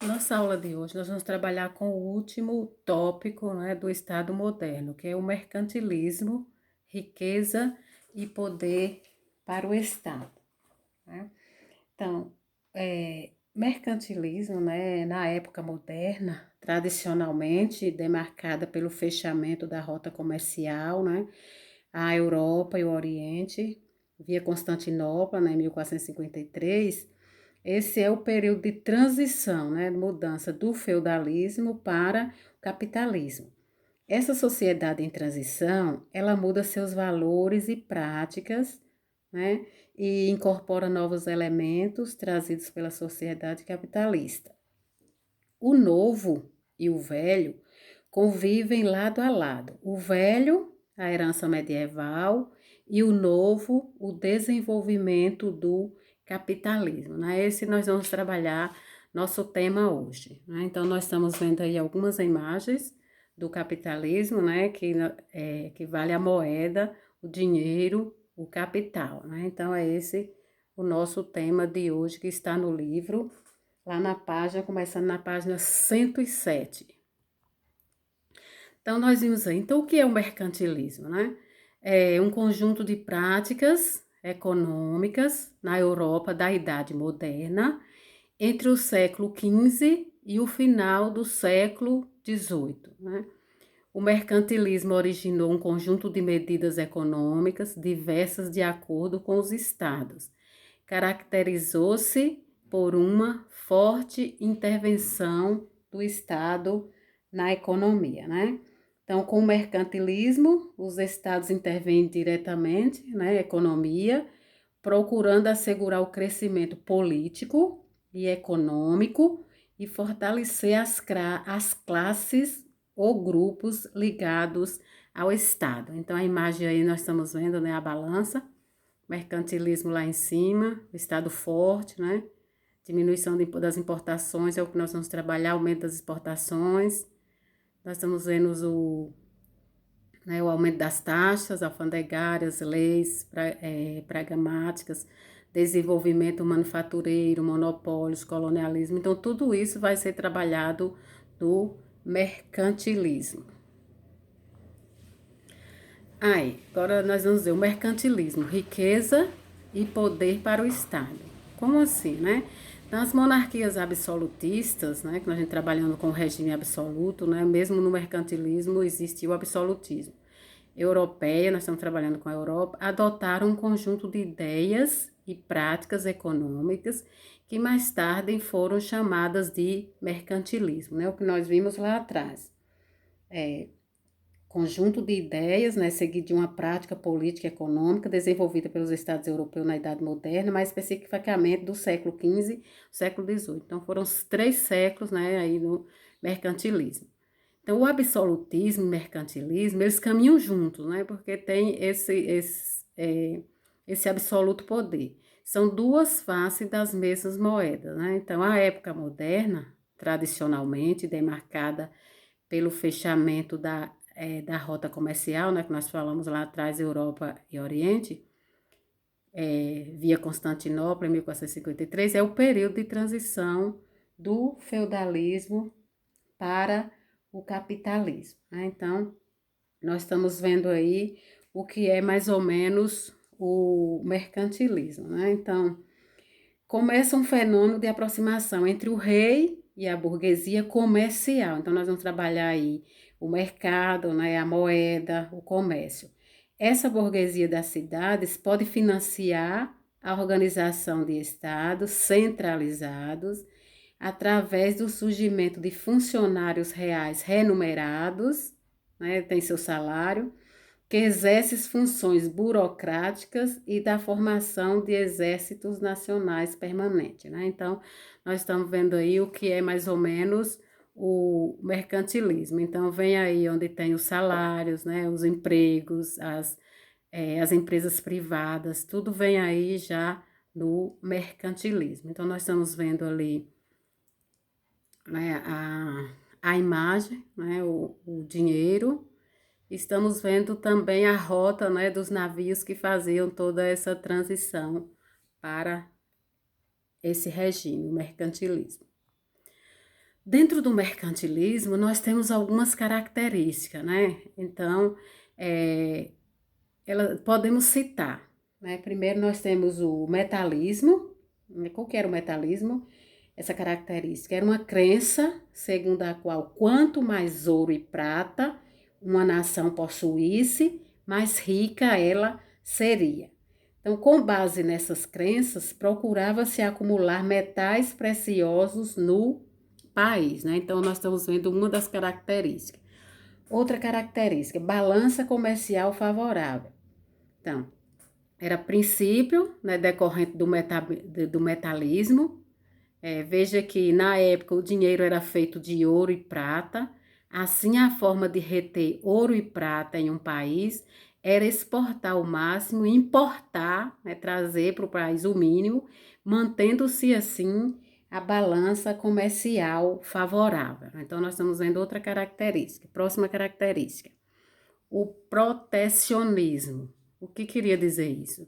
Nossa aula de hoje, nós vamos trabalhar com o último tópico, né, do Estado moderno, que é o mercantilismo, riqueza e poder para o Estado, né? Então, mercantilismo, né, na época moderna, tradicionalmente demarcada pelo fechamento da rota comercial, né, a Europa e o Oriente, via Constantinopla, né, em 1453. Esse é o período de transição, né, de mudança do feudalismo para o capitalismo. Essa sociedade em transição, ela muda seus valores e práticas, né, e incorpora novos elementos trazidos pela sociedade capitalista. O novo e o velho convivem lado a lado. O velho, a herança medieval, e o novo, o desenvolvimento do capitalismo, né? Esse nós vamos trabalhar nosso tema hoje, né? Então, nós estamos vendo aí algumas imagens do capitalismo, né? Que vale a moeda, o dinheiro, o capital, né? Então, é esse o nosso tema de hoje, que está no livro, lá na página, começando na página 107. Então, nós vimos aí. Então, o que é o mercantilismo, né? É um conjunto de práticas econômicas na Europa da Idade Moderna, entre o século XV e o final do século XVIII, né? O mercantilismo originou um conjunto de medidas econômicas diversas de acordo com os estados. Caracterizou-se por uma forte intervenção do Estado na economia, né? Então, com o mercantilismo, os estados intervêm diretamente na economia, procurando assegurar o crescimento político e econômico e fortalecer as classes ou grupos ligados ao Estado. Então, a imagem aí nós estamos vendo, né, a balança, mercantilismo lá em cima, o Estado forte, né? Diminuição das importações é o que nós vamos trabalhar, aumento das exportações. Nós estamos vendo o aumento das taxas alfandegárias, leis pragmáticas, desenvolvimento manufatureiro, monopólios, colonialismo. Então, tudo isso vai ser trabalhado no mercantilismo. Aí, agora nós vamos ver o mercantilismo, riqueza e poder para o Estado. Como assim, né? Então, as monarquias absolutistas, né, que nós estamos trabalhando com o regime absoluto, né, mesmo no mercantilismo existe o absolutismo. Europeia, nós estamos trabalhando com a Europa, adotaram um conjunto de ideias e práticas econômicas que mais tarde foram chamadas de mercantilismo, né, o que nós vimos lá atrás. Conjunto de ideias, né, seguido de uma prática política e econômica desenvolvida pelos Estados europeus na Idade Moderna, mais especificamente do século XV, século XVIII. Então, foram os 3 séculos, né, aí no mercantilismo. Então, o absolutismo e o mercantilismo, eles caminham juntos, né, porque tem esse absoluto poder. São duas faces das mesmas moedas, né? Então, a época moderna, tradicionalmente demarcada pelo fechamento da rota comercial, né, que nós falamos lá atrás, Europa e Oriente, via Constantinopla, em 1453, é o período de transição do feudalismo para o capitalismo, né? Então, nós estamos vendo aí o que é mais ou menos o mercantilismo, né? Então, começa um fenômeno de aproximação entre o rei e a burguesia comercial. Então, nós vamos trabalhar aí o mercado, né, a moeda, o comércio. Essa burguesia das cidades pode financiar a organização de estados centralizados através do surgimento de funcionários reais remunerados, né, tem seu salário, que exerce funções burocráticas e da formação de exércitos nacionais permanentes, né? Então, nós estamos vendo aí o que é mais ou menos o mercantilismo. Então, vem aí onde tem os salários, né, os empregos, as empresas privadas, tudo vem aí já no mercantilismo. Então, nós estamos vendo ali, né, a imagem, né, o dinheiro. Estamos vendo também a rota, né, dos navios que faziam toda essa transição para esse regime, o mercantilismo. Dentro do mercantilismo, nós temos algumas características, né? Então, é, podemos citar, né? Primeiro, nós temos o metalismo, né? Qual que era o metalismo? Essa característica era uma crença segundo a qual quanto mais ouro e prata uma nação possuísse, mais rica ela seria. Então, com base nessas crenças, procurava-se acumular metais preciosos no país, né? Então, nós estamos vendo uma das características. Outra característica, balança comercial favorável. Então, era princípio, né, decorrente do metalismo. Veja que na época o dinheiro era feito de ouro e prata. Assim, a forma de reter ouro e prata em um país era exportar o máximo e importar, né, trazer para o país o mínimo, mantendo-se assim a balança comercial favorável. Então, nós estamos vendo outra característica. Próxima característica, o protecionismo. O que queria dizer isso?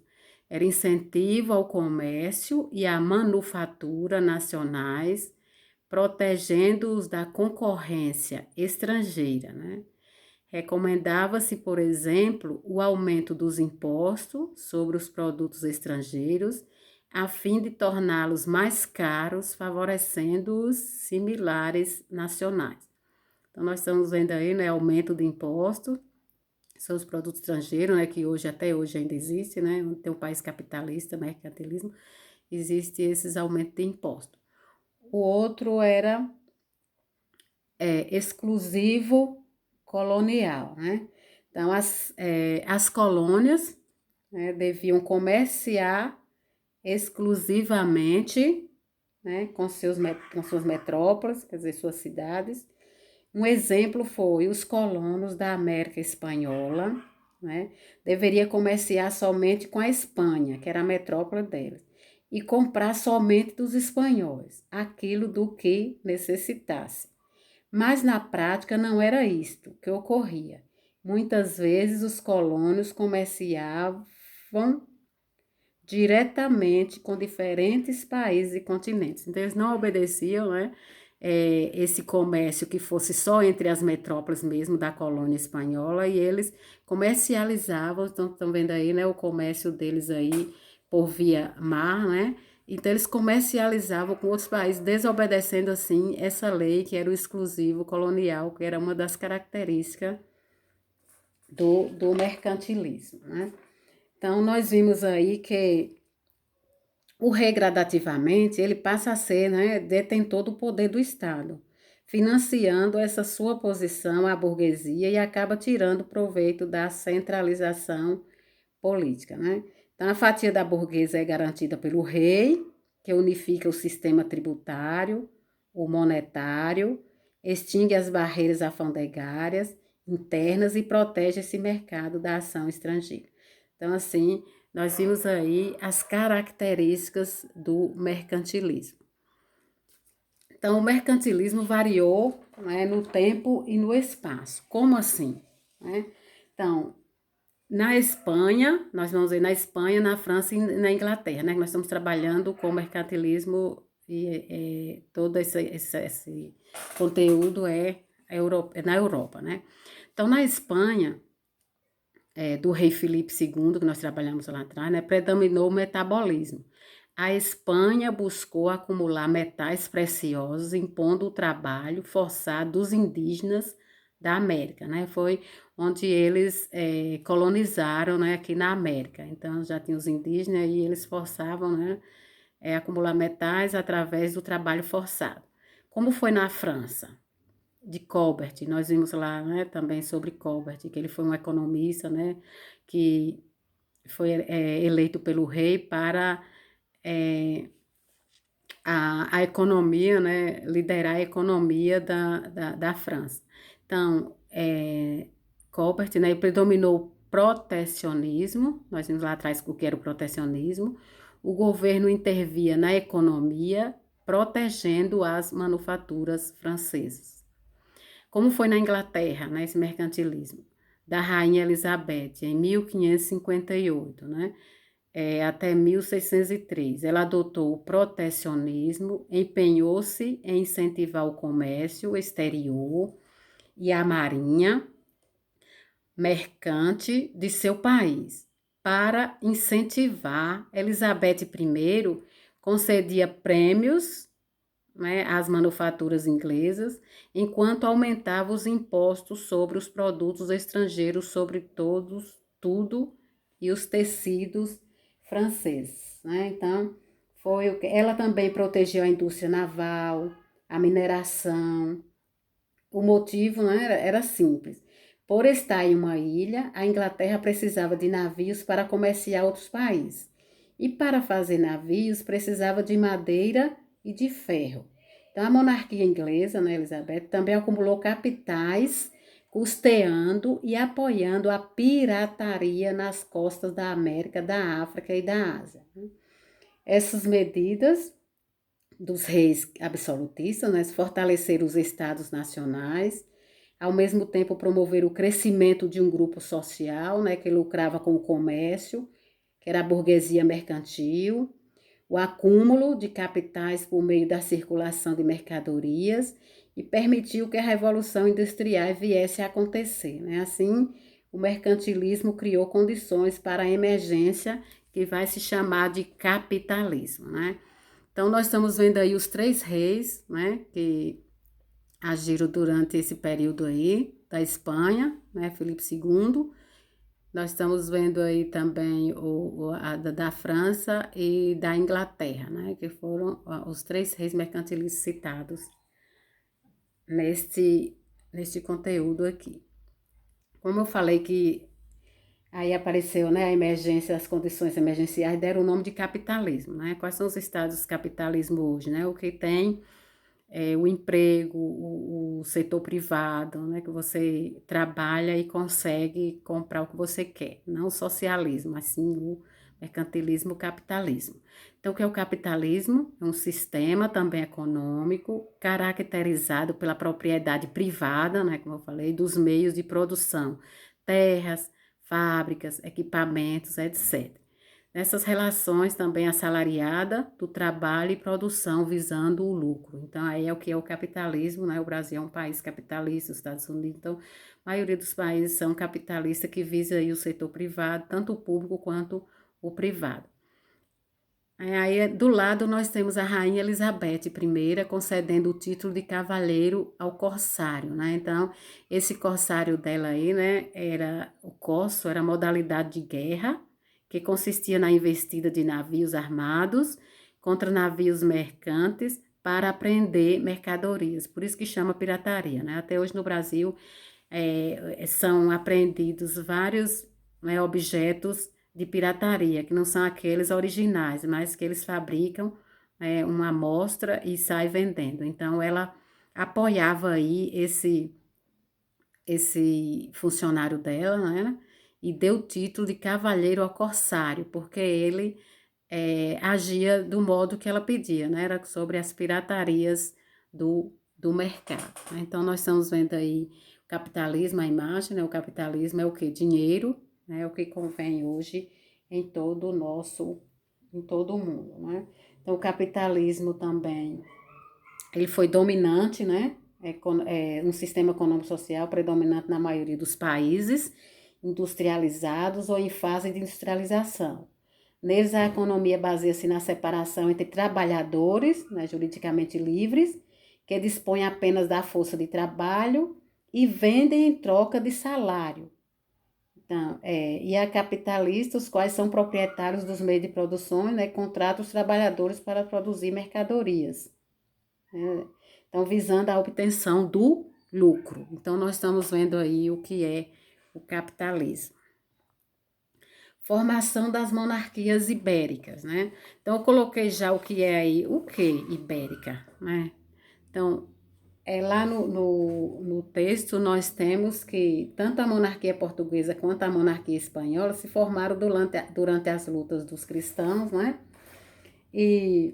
Era incentivo ao comércio e à manufatura nacionais, protegendo-os da concorrência estrangeira, né? Recomendava-se, por exemplo, o aumento dos impostos sobre os produtos estrangeiros, a fim de torná-los mais caros, favorecendo os similares nacionais. Então, nós estamos vendo aí, né, aumento de impostos, são os produtos estrangeiros, né, que hoje, até hoje ainda existe, né, tem um país capitalista, mercantilismo, existe esses aumentos de impostos. O outro era exclusivo colonial, né? Então, as colônias, né, deviam comerciar exclusivamente, né, com suas metrópoles, quer dizer, suas cidades. Um exemplo foi os colonos da América Espanhola, né, deveria comerciar somente com a Espanha, que era a metrópole deles, e comprar somente dos espanhóis, aquilo do que necessitasse. Mas na prática não era isto que ocorria. Muitas vezes os colônios comerciavam diretamente com diferentes países e continentes. Então, eles não obedeciam, né, esse comércio que fosse só entre as metrópoles mesmo da colônia espanhola, e eles comercializavam, estão vendo aí, né, o comércio deles aí por via mar, né? Então, eles comercializavam com outros países, desobedecendo, assim, essa lei que era o exclusivo colonial, que era uma das características do mercantilismo, né? Então, nós vimos aí que o rei gradativamente, ele passa a ser, né, detentor do poder do Estado, financiando essa sua posição à burguesia e acaba tirando proveito da centralização política, né? Então, a fatia da burguesa é garantida pelo rei, que unifica o sistema tributário, o monetário, extingue as barreiras alfandegárias internas e protege esse mercado da ação estrangeira. Então, assim, nós vimos aí as características do mercantilismo. Então, o mercantilismo variou, né, no tempo e no espaço. Como assim? Né? Então, na Espanha, nós vamos ver na Espanha, na França e na Inglaterra, né? Nós estamos trabalhando com o mercantilismo e todo esse conteúdo é na Europa, né? Então, na Espanha, do rei Filipe II, que nós trabalhamos lá atrás, né, predominou o metabolismo. A Espanha buscou acumular metais preciosos, impondo o trabalho forçado dos indígenas da América, né? Foi onde eles colonizaram, né, aqui na América. Então, já tinha os indígenas e eles forçavam, né, acumular metais através do trabalho forçado. Como foi na França? De Colbert, nós vimos lá, né, também sobre Colbert, que ele foi um economista, né, que foi eleito pelo rei para a economia, né, liderar a economia da França. Então, Colbert, né, predominou o protecionismo, nós vimos lá atrás o que era o protecionismo, o governo intervia na economia, protegendo as manufaturas francesas. Como foi na Inglaterra, né, esse mercantilismo? Da Rainha Elizabeth, em 1558, né? até 1603. Ela adotou o protecionismo, empenhou-se em incentivar o comércio exterior e a marinha mercante de seu país. Para incentivar, Elizabeth I concedia prêmios, né, às manufaturas inglesas, enquanto aumentava os impostos sobre os produtos estrangeiros, sobre tudo, e os tecidos franceses, né? Então, foi o que ela também protegeu a indústria naval, a mineração. O motivo, né, era simples. Por estar em uma ilha, a Inglaterra precisava de navios para comerciar outros países. E para fazer navios, precisava de madeira e de ferro. Então, a monarquia inglesa, né, Elizabeth, também acumulou capitais, custeando e apoiando a pirataria nas costas da América, da África e da Ásia. Essas medidas dos reis absolutistas, né, fortaleceram os estados nacionais, ao mesmo tempo promover o crescimento de um grupo social, né, que lucrava com o comércio, que era a burguesia mercantil, o acúmulo de capitais por meio da circulação de mercadorias e permitiu que a Revolução Industrial viesse a acontecer, né? Assim, o mercantilismo criou condições para a emergência que vai se chamar de capitalismo, né? Então, nós estamos vendo aí os três reis, né, que agiram durante esse período aí, da Espanha, né, Filipe II. Nós estamos vendo aí também da França e da Inglaterra, né, que foram os três reis mercantilistas citados neste conteúdo aqui. Como eu falei que aí apareceu, né, a emergência, as condições emergenciais deram o nome de capitalismo, né? Quais são os estados do capitalismo hoje, né? O que tem o emprego, o setor privado, né? Que você trabalha e consegue comprar o que você quer. Não o socialismo, mas sim o mercantilismo, o capitalismo. Então, o que é o capitalismo? É um sistema também econômico caracterizado pela propriedade privada, né? Como eu falei, dos meios de produção, terras, fábricas, equipamentos, etc. Nessas relações também assalariada do trabalho e produção visando o lucro. Então, aí é o que é o capitalismo, né? O Brasil é um país capitalista, os Estados Unidos, então, a maioria dos países são capitalistas que visa aí o setor privado, tanto o público quanto o privado. Aí, do lado, nós temos a Rainha Elizabeth I concedendo o título de cavaleiro ao corsário, né? Então, esse corsário dela aí, né, o corso era a modalidade de guerra, que consistia na investida de navios armados contra navios mercantes para apreender mercadorias. Por isso que chama pirataria, né? Até hoje no Brasil são apreendidos vários, né, objetos de pirataria, que não são aqueles originais, mas que eles fabricam uma amostra e sai vendendo. Então, ela apoiava aí esse funcionário dela, né? E deu o título de cavaleiro ao corsário, porque ele agia do modo que ela pedia, né? Era sobre as piratarias do mercado. Né? Então, nós estamos vendo aí o capitalismo, a imagem, né? O capitalismo é o quê? Dinheiro, né? É o que convém hoje em todo o mundo, né? Então, o capitalismo também, ele foi dominante, né? Um sistema econômico-social predominante na maioria dos países industrializados ou em fase de industrialização. Neles, a economia baseia-se na separação entre trabalhadores, né, juridicamente livres, que dispõem apenas da força de trabalho e vendem em troca de salário. Então, e a capitalistas, os quais são proprietários dos meios de produção, né, contratam os trabalhadores para produzir mercadorias. Então, visando a obtenção do lucro. Então, nós estamos vendo aí o que é o capitalismo. Formação das monarquias ibéricas, né? Então, eu coloquei já o que é aí, o que ibérica, né? Então, lá no texto nós temos que tanto a monarquia portuguesa quanto a monarquia espanhola se formaram durante as lutas dos cristãos, né? E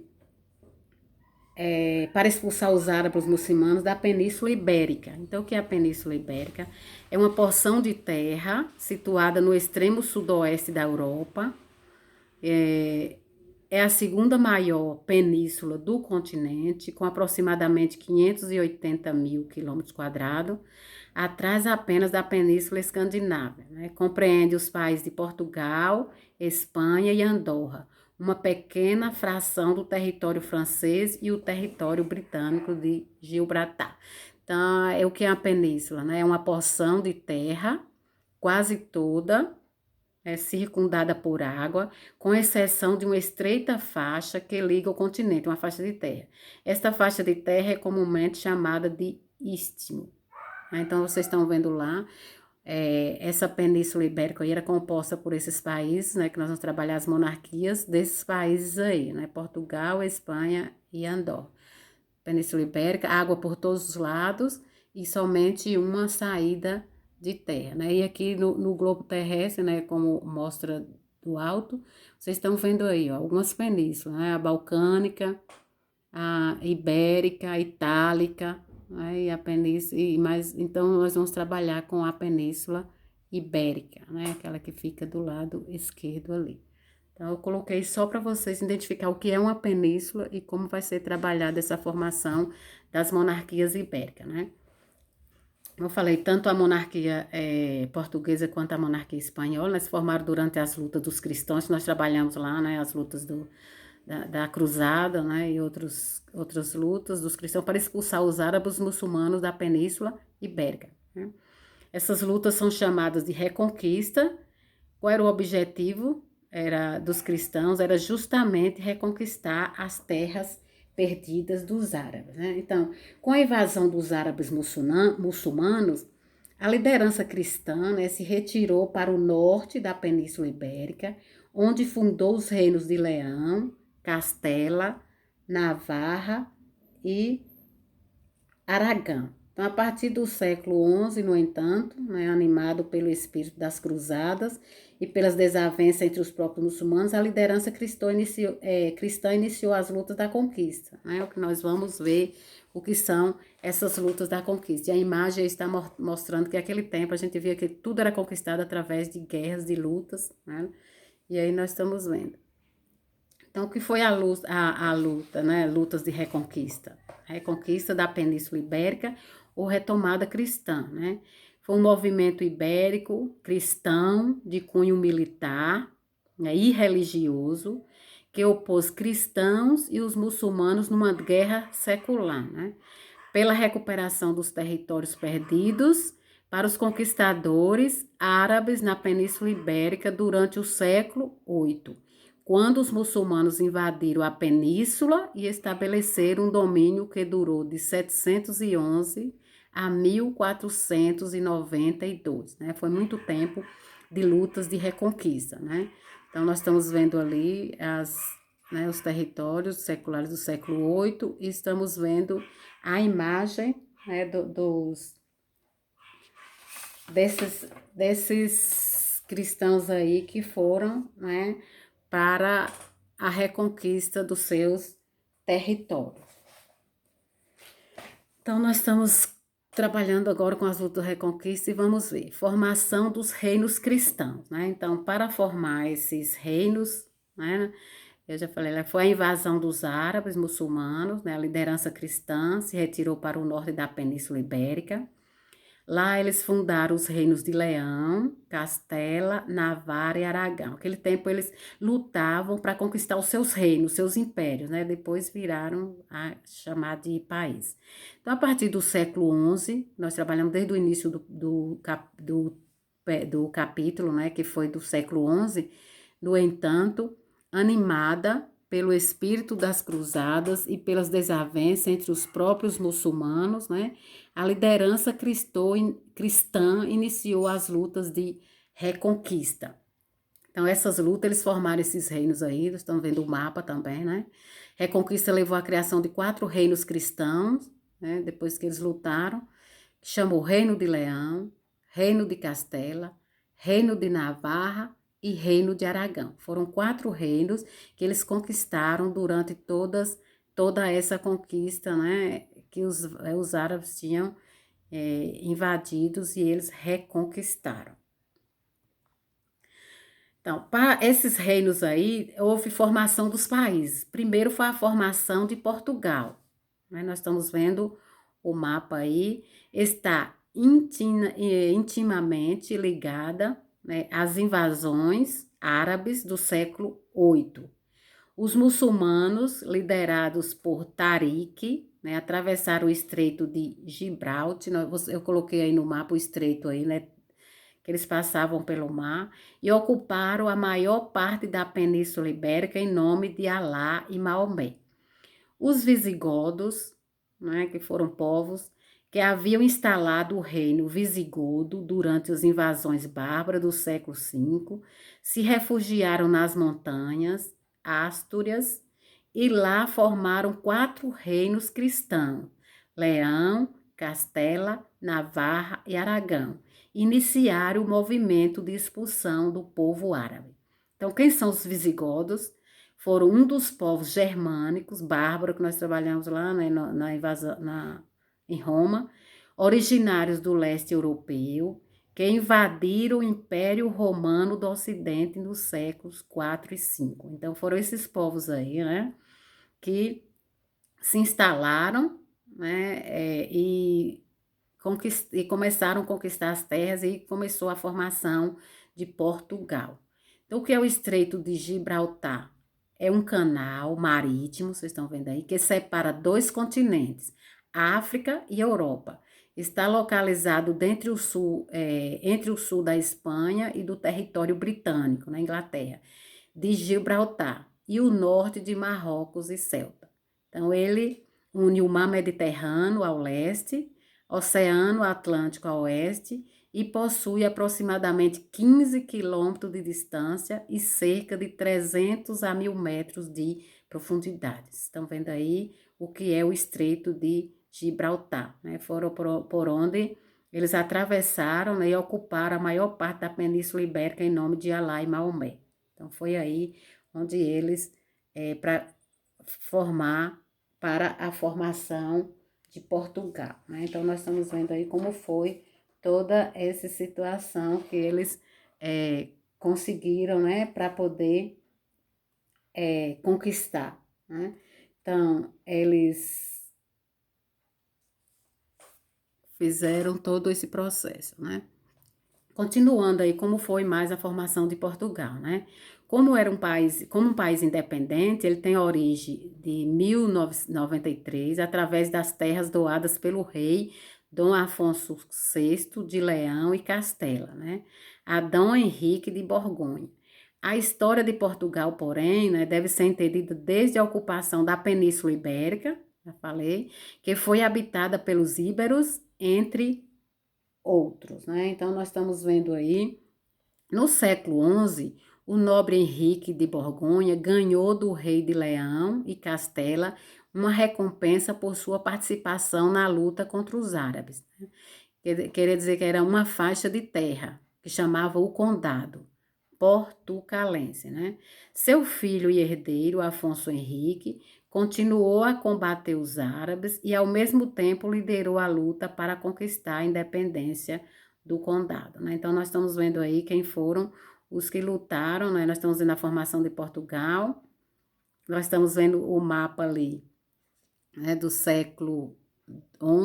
para expulsar os árabes muçulmanos da Península Ibérica. Então, o que é a Península Ibérica? É uma porção de terra situada no extremo sudoeste da Europa, É a segunda maior península do continente, com aproximadamente 580 mil quilômetros quadrados, atrás apenas da Península Escandinava, né? Compreende os países de Portugal, Espanha e Andorra, uma pequena fração do território francês e o território britânico de Gibraltar. Então, é o que é a península, né? É uma porção de terra, quase toda, circundada por água, com exceção de uma estreita faixa que liga o continente, uma faixa de terra. Esta faixa de terra é comumente chamada de istmo. Então, vocês estão vendo lá, essa Península Ibérica aí era composta por esses países, né, que nós vamos trabalhar as monarquias desses países aí, né, Portugal, Espanha e Andorra. Península Ibérica, água por todos os lados e somente uma saída de terra, né? E aqui no globo terrestre, né, como mostra do alto, vocês estão vendo aí, ó, algumas penínsulas, né? A Balcânica, a Ibérica, a Itálica, né? E a península, então nós vamos trabalhar com a Península Ibérica, né? Aquela que fica do lado esquerdo ali. Então, eu coloquei só para vocês identificar o que é uma península e como vai ser trabalhada essa formação das monarquias ibéricas, né? Eu falei, tanto a monarquia portuguesa quanto a monarquia espanhola, né, se formaram durante as lutas dos cristãos, nós trabalhamos lá, né, as lutas da cruzada, né, e outras lutas dos cristãos para expulsar os árabes muçulmanos da Península Ibérica, né? Essas lutas são chamadas de Reconquista. Qual era o objetivo dos cristãos? Era justamente reconquistar as terras perdidas dos árabes, né? Então, com a invasão dos árabes muçulmanos, a liderança cristã, né, se retirou para o norte da Península Ibérica, onde fundou os reinos de Leão, Castela, Navarra e Aragão. Então, a partir do século XI, no entanto, né, animado pelo espírito das cruzadas e pelas desavenças entre os próprios muçulmanos, a liderança cristã iniciou as lutas da conquista, né? O que nós vamos ver, o que são essas lutas da conquista. E a imagem está mostrando que naquele tempo a gente via que tudo era conquistado através de guerras, de lutas, né? E aí nós estamos vendo. Então, o que foi a luta, né? Lutas de reconquista. A reconquista da Península Ibérica ou retomada cristã, né? Foi um movimento ibérico cristão de cunho militar, né, e religioso, que opôs cristãos e os muçulmanos numa guerra secular, né? Pela recuperação dos territórios perdidos para os conquistadores árabes na Península Ibérica durante o século VIII, quando os muçulmanos invadiram a península e estabeleceram um domínio que durou de 711 a 1492, né? Foi muito tempo de lutas de reconquista, né? Então, nós estamos vendo ali os territórios seculares do século VIII e estamos vendo a imagem, né, desses cristãos aí que foram, né, para a reconquista dos seus territórios. Então, nós estamos trabalhando agora com as lutas da reconquista e vamos ver. Formação dos reinos cristãos, né? Então, para formar esses reinos, né? Eu já falei, foi a invasão dos árabes muçulmanos, né? A liderança cristã se retirou para o norte da Península Ibérica. Lá eles fundaram os reinos de Leão, Castela, Navarra e Aragão. Naquele tempo eles lutavam para conquistar os seus reinos, seus impérios, né? Depois viraram a chamar de país. Então, a partir do século XI, nós trabalhamos desde o início do capítulo, né? Que foi do século XI. No entanto, animada pelo espírito das cruzadas e pelas desavenças entre os próprios muçulmanos, né? A liderança cristã iniciou as lutas de reconquista. Então, essas lutas, eles formaram esses reinos aí, vocês estão vendo o mapa também, né? Reconquista levou à criação de 4 reinos cristãos, né? Depois que eles lutaram, chamou Reino de Leão, Reino de Castela, Reino de Navarra e Reino de Aragão. Foram 4 reinos que eles conquistaram durante toda essa conquista, né? Que os árabes tinham invadidos e eles reconquistaram. Então, para esses reinos aí, houve formação dos países. Primeiro foi a formação de Portugal, né? Nós estamos vendo o mapa aí, está intimamente ligada, né, às invasões árabes do século VIII. Os muçulmanos, liderados por Tariq, né, atravessaram o Estreito de Gibraltar. Eu coloquei aí no mapa o estreito aí, né, que eles passavam pelo mar, e ocuparam a maior parte da Península Ibérica em nome de Alá e Maomé. Os visigodos, né, que foram povos que haviam instalado o reino visigodo durante as invasões bárbaras do século V, se refugiaram nas montanhas Astúrias e lá formaram 4 reinos cristãos: Leão, Castela, Navarra e Aragão. Iniciaram o movimento de expulsão do povo árabe. Então, quem são os visigodos? Foram um dos povos germânicos, bárbaros, que nós trabalhamos lá, né, na invasão, em Roma, originários do leste europeu, que invadiram o Império Romano do Ocidente nos séculos 4 e 5. Então, foram esses povos aí, né, que se instalaram, né, e começaram a conquistar as terras e começou a formação de Portugal. Então, o que é o Estreito de Gibraltar? É um canal marítimo, vocês estão vendo aí, que separa 2 continentes, África e Europa. Está localizado entre o sul da Espanha e do território britânico, na Inglaterra, de Gibraltar, e o norte de Marrocos e Ceuta. Então, ele une o mar Mediterrâneo ao leste, Oceano Atlântico a oeste e possui aproximadamente 15 quilômetros de distância e cerca de 300 a 1.000 metros de profundidade. Estão vendo aí o que é o Estreito de Gibraltar, né? Foram por onde eles atravessaram, né, e ocuparam a maior parte da Península Ibérica em nome de Alá e Maomé. Então, foi aí onde eles, para formar, para a formação de Portugal, né? Então, nós estamos vendo aí como foi toda essa situação que eles conseguiram, né, para poder conquistar, né? Então, eles fizeram todo esse processo, né? Continuando aí, como foi mais a formação de Portugal, né? Como um país independente, ele tem origem de 1093, através das terras doadas pelo rei Dom Afonso VI de Leão e Castela, né? A Dom Henrique de Borgonha. A história de Portugal, porém, né, deve ser entendida desde a ocupação da Península Ibérica, já falei, que foi habitada pelos íberos, entre outros, né? Então, nós estamos vendo aí, no século XI, o nobre Henrique de Borgonha ganhou do rei de Leão e Castela uma recompensa por sua participação na luta contra os árabes, né? Queria dizer que era uma faixa de terra, que chamava o condado portucalense, né? Seu filho e herdeiro, Afonso Henrique, continuou a combater os árabes e, ao mesmo tempo, liderou a luta para conquistar a independência do condado, né? Então, nós estamos vendo aí quem foram os que lutaram, né? Nós estamos vendo a formação de Portugal, nós estamos vendo o mapa ali, né, do século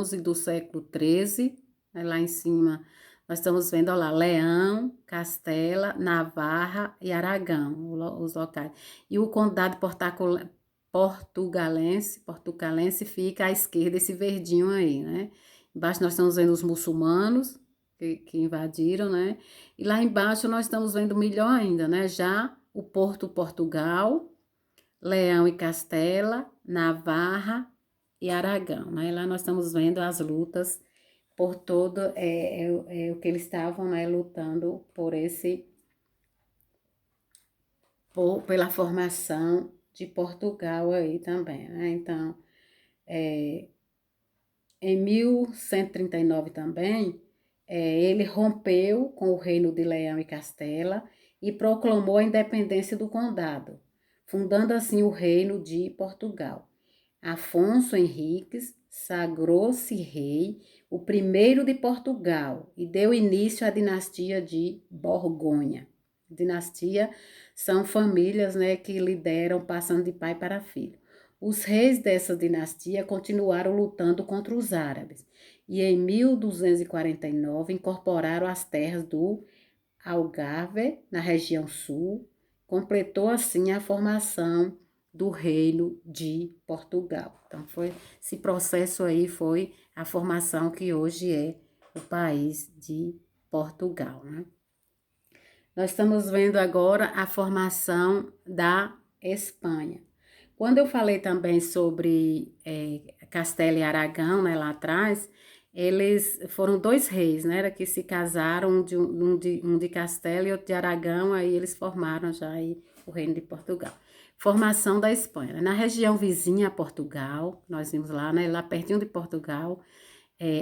XI, do século XIII, né, lá em cima nós estamos vendo, olha lá, Leão, Castela, Navarra e Aragão, os locais. E o condado portucalense fica à esquerda, esse verdinho aí, né? Embaixo nós estamos vendo os muçulmanos que invadiram, né? E lá embaixo nós estamos vendo melhor ainda, né? Já o Porto Portugal, Leão e Castela, Navarra e Aragão, né? Lá nós estamos vendo as lutas por todo o que eles estavam, né, lutando pela formação de Portugal aí também, né? Então, em 1139 também, ele rompeu com o reino de Leão e Castela e proclamou a independência do condado, fundando assim o reino de Portugal. Afonso Henriques sagrou-se rei, o primeiro de Portugal, e deu início à dinastia de Borgonha. Dinastia são famílias, né, que lideram passando de pai para filho. Os reis dessa dinastia continuaram lutando contra os árabes e em 1249 incorporaram as terras do Algarve, na região sul, completou assim a formação do Reino de Portugal. Então, esse processo aí foi a formação que hoje é o país de Portugal, né? Nós estamos vendo agora a formação da Espanha. Quando eu falei também sobre Castela e Aragão, né, lá atrás, eles foram dois reis, né, que se casaram, um de Castela e outro de Aragão, aí eles formaram já aí o Reino de Portugal. Formação da Espanha. Né? Na região vizinha a Portugal, nós vimos lá, né, lá pertinho de Portugal,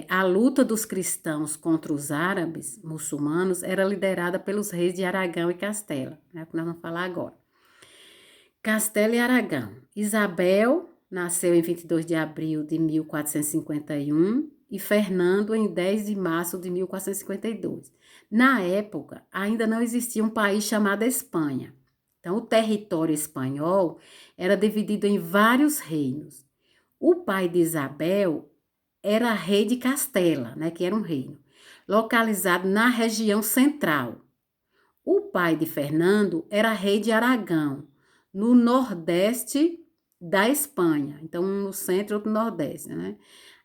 a luta dos cristãos contra os árabes muçulmanos era liderada pelos reis de Aragão e Castela, né, que nós vamos falar agora. Castela e Aragão. Isabel nasceu em 22 de abril de 1451 e Fernando em 10 de março de 1452. Na época, ainda não existia um país chamado Espanha. Então, o território espanhol era dividido em vários reinos. O pai de Isabel era rei de Castela, né, que era um reino, localizado na região central. O pai de Fernando era rei de Aragão, no nordeste da Espanha, então um no centro e outro no nordeste, né?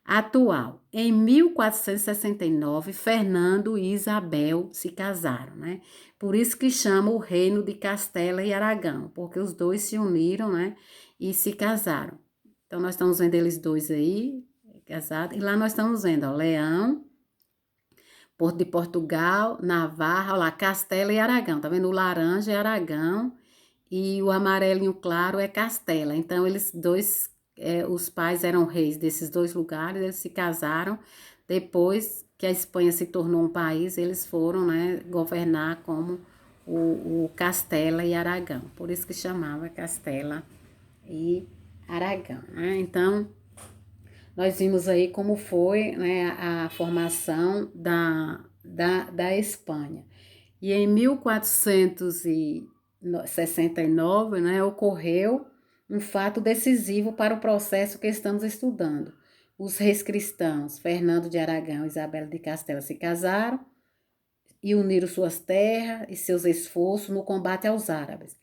Atual. Em 1469, Fernando e Isabel se casaram, né? Por isso que chama o reino de Castela e Aragão, porque os dois se uniram, né? E se casaram. Então, nós estamos vendo eles dois aí, casados, e lá nós estamos vendo, ó, Leão, Porto de Portugal, Navarra, ó lá, Castela e Aragão, tá vendo? O laranja é Aragão e o amarelinho claro é Castela. Então, eles dois, os pais eram reis desses dois lugares, eles se casaram. Depois que a Espanha se tornou um país, eles foram, né, governar como o Castela e Aragão. Por isso que chamava Castela e Aragão, né? Então, nós vimos aí como foi, né, a formação da Espanha. E em 1469, né, ocorreu um fato decisivo para o processo que estamos estudando. Os reis cristãos, Fernando de Aragão e Isabel de Castela, se casaram e uniram suas terras e seus esforços no combate aos árabes.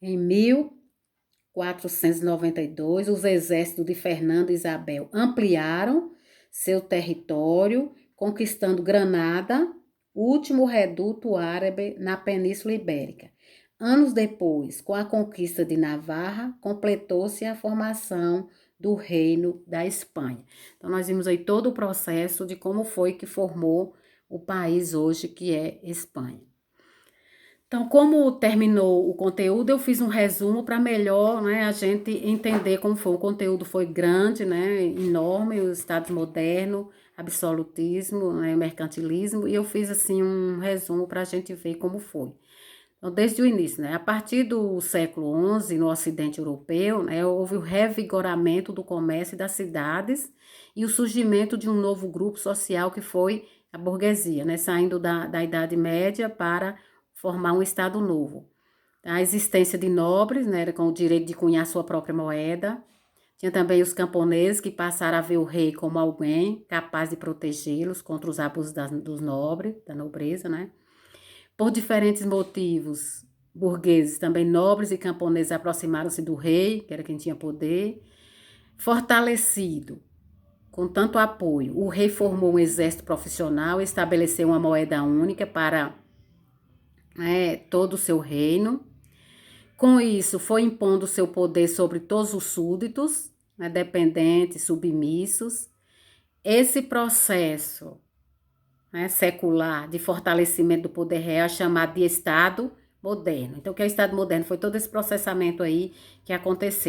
Em 1492, os exércitos de Fernando e Isabel ampliaram seu território, conquistando Granada, último reduto árabe na Península Ibérica. Anos depois, com a conquista de Navarra, completou-se a formação do Reino da Espanha. Então, nós vimos aí todo o processo de como foi que formou o país hoje, que é Espanha. Então, como terminou o conteúdo, eu fiz um resumo para melhor, né, a gente entender como foi. O conteúdo foi grande, né, enorme, os estados modernos, absolutismo, né, mercantilismo, e eu fiz assim um resumo para a gente ver como foi. Então, desde o início, né, a partir do século XI, no Ocidente Europeu, né, houve o revigoramento do comércio das cidades e o surgimento de um novo grupo social que foi a burguesia, né, saindo da Idade Média para formar um Estado novo. A existência de nobres, né, com o direito de cunhar sua própria moeda. Tinha também os camponeses que passaram a ver o rei como alguém capaz de protegê-los contra os abusos dos nobres, da nobreza, né? Por diferentes motivos, burgueses, também nobres e camponeses aproximaram-se do rei, que era quem tinha poder. Fortalecido com tanto apoio, o rei formou um exército profissional e estabeleceu uma moeda única para todo o seu reino. Com isso, foi impondo seu poder sobre todos os súditos, né, dependentes, submissos. Esse processo, né, secular de fortalecimento do poder real é chamado de Estado moderno. Então, o que é o Estado moderno? Foi todo esse processamento aí que aconteceu.